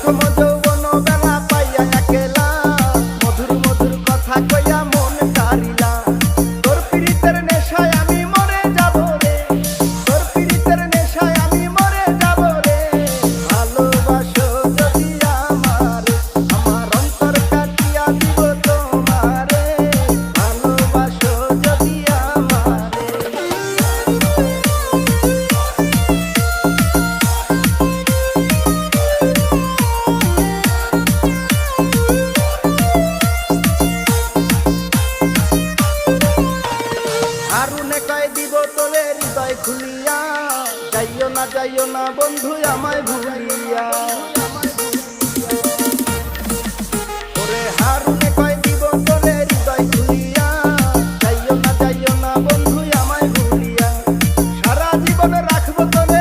প্রথম যৌবন বেলা পাইয়া একেলা মধুর মধুর কথা কইয়া মন কারিলা তোর পীড়িতের নেশায় আমি মরে যাব রে তোর পীড়িতের নেশায় আমি মরে যাব রে ভালোবাসো যদি আমারে আমার অন্তর কাটিয়া দিব তোমারে ভালোবাসো যদি আমারে আরুনে কয় দিব তোরে হৃদয় খুলিয়া যাইও না বন্ধু আমায় ভুলিয়া।